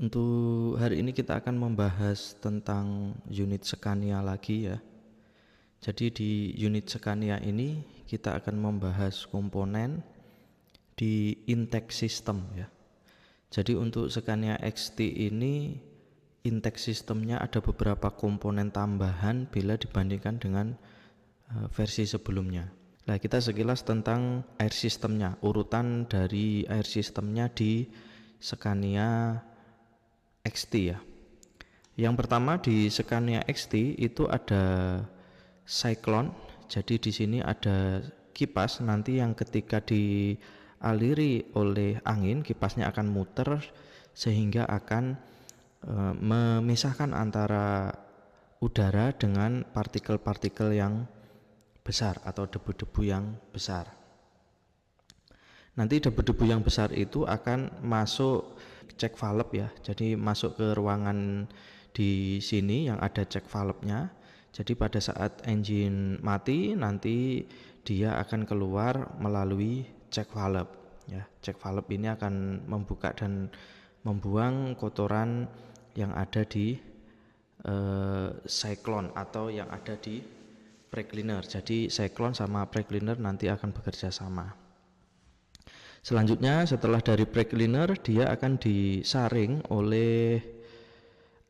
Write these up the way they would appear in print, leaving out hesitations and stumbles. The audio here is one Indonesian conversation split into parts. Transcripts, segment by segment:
Untuk hari ini kita akan membahas tentang unit Scania lagi ya. Jadi di unit Scania ini kita akan membahas komponen di intake system ya. Jadi untuk Scania XT ini intake sistemnya ada beberapa komponen tambahan bila dibandingkan dengan versi sebelumnya. Nah, kita sekilas tentang air sistemnya, urutan dari air sistemnya di Scania XT ya. Yang pertama di Scania XT itu ada cyclone. Jadi di sini ada kipas, nanti yang ketika dialiri oleh angin, kipasnya akan muter sehingga akan memisahkan antara udara dengan partikel-partikel yang besar atau debu-debu yang besar. Nanti debu-debu yang besar itu akan masuk cek valve ya. Jadi masuk ke ruangan di sini yang ada cek valve-nya. Jadi pada saat engine mati nanti dia akan keluar melalui cek valve ya. Cek valve ini akan membuka dan membuang kotoran yang ada di cyclone atau yang ada di brake cleaner. Jadi cyclone sama brake cleaner nanti akan bekerja sama. Selanjutnya setelah dari brake cleaner dia akan disaring oleh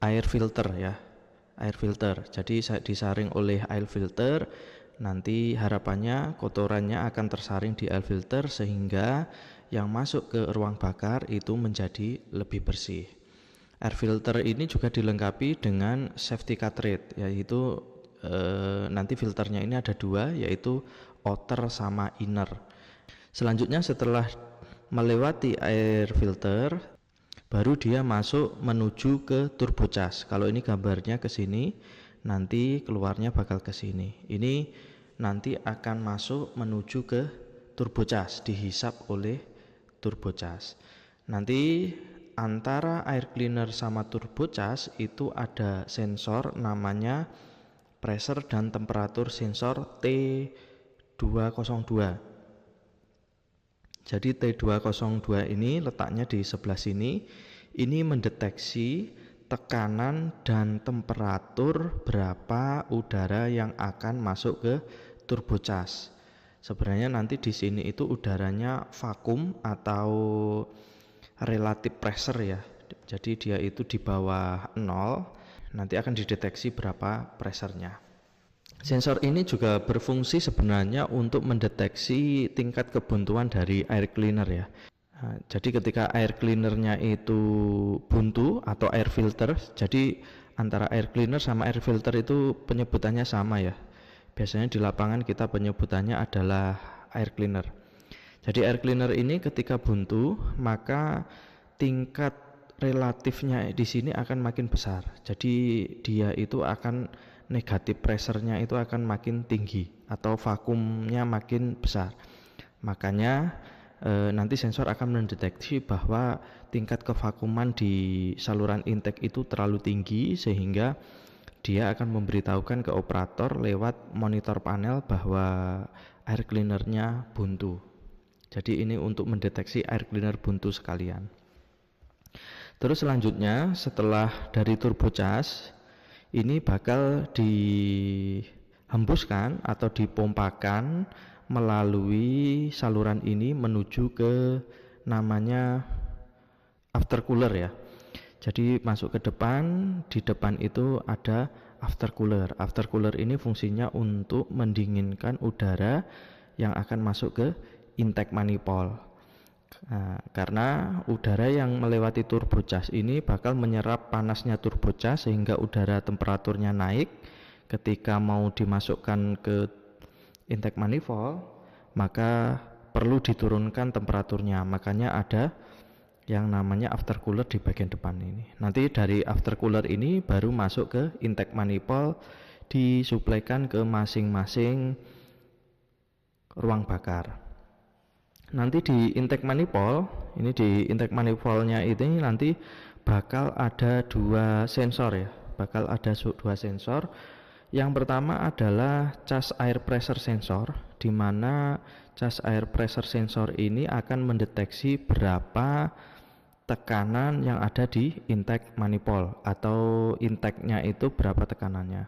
air filter ya, air filter. Jadi disaring oleh air filter, nanti harapannya kotorannya akan tersaring di air filter sehingga yang masuk ke ruang bakar itu menjadi lebih bersih. Air filter ini juga dilengkapi dengan safety cartridge, yaitu nanti filternya ini ada dua, yaitu outer sama inner. Selanjutnya setelah melewati air filter baru dia masuk menuju ke turbocharge. Kalau ini gambarnya ke sini, nanti keluarnya bakal ke sini. Ini nanti akan masuk menuju ke turbocharge, dihisap oleh turbocharge. Nanti antara air cleaner sama turbocharge itu ada sensor namanya pressure dan temperatur sensor T202. Jadi T202 ini letaknya di sebelah sini. Ini mendeteksi tekanan dan temperatur berapa udara yang akan masuk ke turbocharge. Sebenarnya nanti di sini itu udaranya vakum atau relative pressure ya. Jadi dia itu di bawah 0. Nanti akan dideteksi berapa pressure-nya. Sensor ini juga berfungsi sebenarnya untuk mendeteksi tingkat kebuntuan dari air cleaner ya. Nah, jadi ketika air cleanernya itu buntu atau air filter, jadi antara air cleaner sama air filter itu penyebutannya sama ya. Biasanya di lapangan kita penyebutannya adalah air cleaner. Jadi air cleaner ini ketika buntu maka tingkat relatifnya di sini akan makin besar. Jadi dia itu akan negatif pressure-nya itu akan makin tinggi atau vakumnya makin besar. Makanya nanti sensor akan mendeteksi bahwa tingkat kevakuman di saluran intake itu terlalu tinggi sehingga dia akan memberitahukan ke operator lewat monitor panel bahwa air cleaner-nya buntu. Jadi ini untuk mendeteksi air cleaner buntu sekalian. Terus selanjutnya setelah dari turbocharge ini bakal dihembuskan atau dipompakan melalui saluran ini menuju ke namanya aftercooler ya. Jadi masuk ke depan, di depan itu ada aftercooler. Aftercooler ini fungsinya untuk mendinginkan udara yang akan masuk ke intake manifold. Nah, karena udara yang melewati turbocharge ini bakal menyerap panasnya turbocharge sehingga udara temperaturnya naik. Ketika mau dimasukkan ke intake manifold maka perlu diturunkan temperaturnya, makanya ada yang namanya aftercooler di bagian depan ini. Nanti dari aftercooler ini baru masuk ke intake manifold, disuplaikan ke masing-masing ruang bakar. Nanti di intake manifold, ini di intake manifoldnya ini nanti bakal ada dua sensor ya, bakal ada dua sensor. Yang pertama adalah charge air pressure sensor, di mana charge air pressure sensor ini akan mendeteksi berapa tekanan yang ada di intake manifold atau intake-nya itu berapa tekanannya.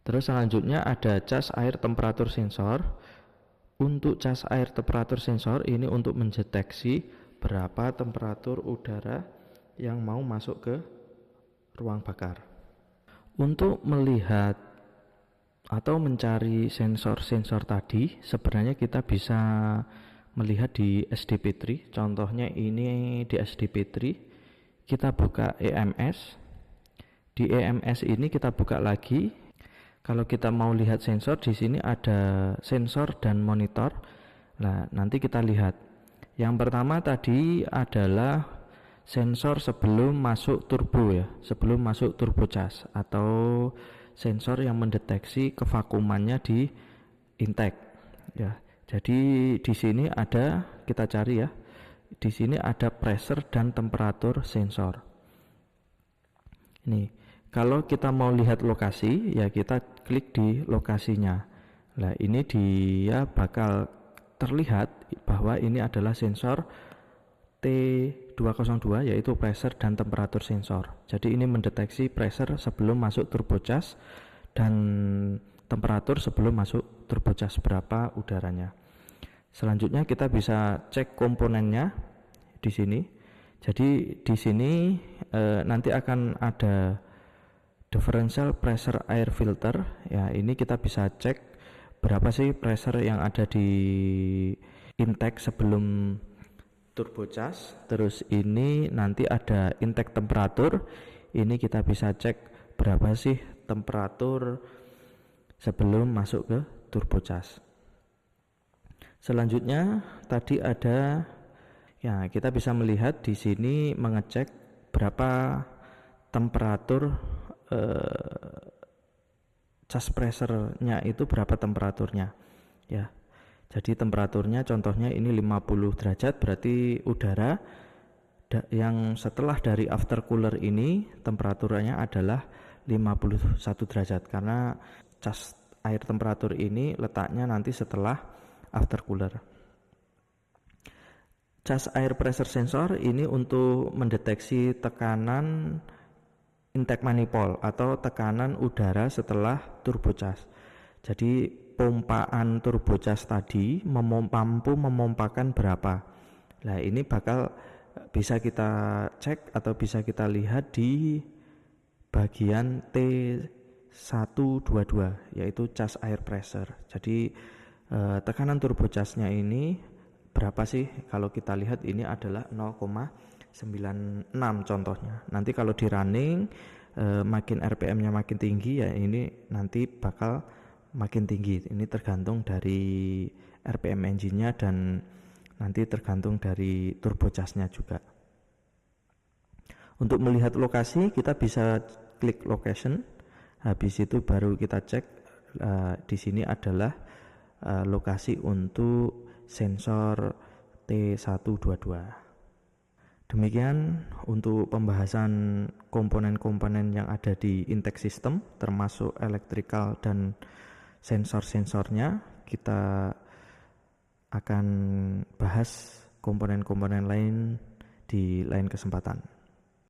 Terus selanjutnya ada cas air temperatur sensor. Untuk cas air temperatur sensor ini untuk mendeteksi berapa temperatur udara yang mau masuk ke ruang bakar. Untuk melihat atau mencari sensor-sensor tadi, sebenarnya kita bisa melihat di SDP3. Contohnya ini di SDP3 kita buka EMS. Di EMS ini kita buka lagi. Kalau kita mau lihat sensor, di sini ada sensor dan monitor. Nah, nanti kita lihat. Yang pertama tadi adalah sensor sebelum masuk turbo ya, sebelum masuk turbo cas, atau sensor yang mendeteksi kevakumannya di intake ya. Jadi di sini ada, kita cari ya. Di sini ada pressure dan temperatur sensor. Ini kalau kita mau lihat lokasi ya, kita klik di lokasinya. Nah, ini dia bakal terlihat bahwa ini adalah sensor T202, yaitu pressure dan temperatur sensor. Jadi ini mendeteksi pressure sebelum masuk turbo cas dan temperatur sebelum masuk turbo cas, berapa udaranya. Selanjutnya kita bisa cek komponennya di sini. Jadi di sini nanti akan ada differential pressure air filter ya. Ini kita bisa cek berapa sih pressure yang ada di intake sebelum turbo cas. Terus ini nanti ada intake temperatur. Ini kita bisa cek berapa sih temperatur sebelum masuk ke turbo cas. Selanjutnya tadi ada ya, kita bisa melihat di sini mengecek berapa temperatur cas pressure-nya itu, berapa temperaturnya ya. Jadi temperaturnya contohnya ini 50 derajat, berarti udara yang setelah dari aftercooler ini temperaturnya adalah 51 derajat, karena cas air temperatur ini letaknya nanti setelah aftercooler. Cas air pressure sensor ini untuk mendeteksi tekanan intake manifold atau tekanan udara setelah turbo cas. Jadi pompaan turbo cas tadi mampu memompakan berapa. Nah, ini bakal bisa kita cek atau bisa kita lihat di bagian T122, yaitu cas air pressure. Jadi tekanan turbo casnya ini berapa sih? Kalau kita lihat ini adalah 0,96 contohnya. Nanti kalau di running makin RPM-nya makin tinggi ya, ini nanti bakal makin tinggi. Ini tergantung dari RPM engine-nya dan nanti tergantung dari turbo casnya juga. Untuk melihat lokasi kita bisa klik location. Habis itu baru kita cek di sini adalah lokasi untuk sensor T122. Demikian untuk pembahasan komponen-komponen yang ada di intake system, termasuk electrical dan sensor-sensornya. Kita akan bahas komponen-komponen lain di lain kesempatan.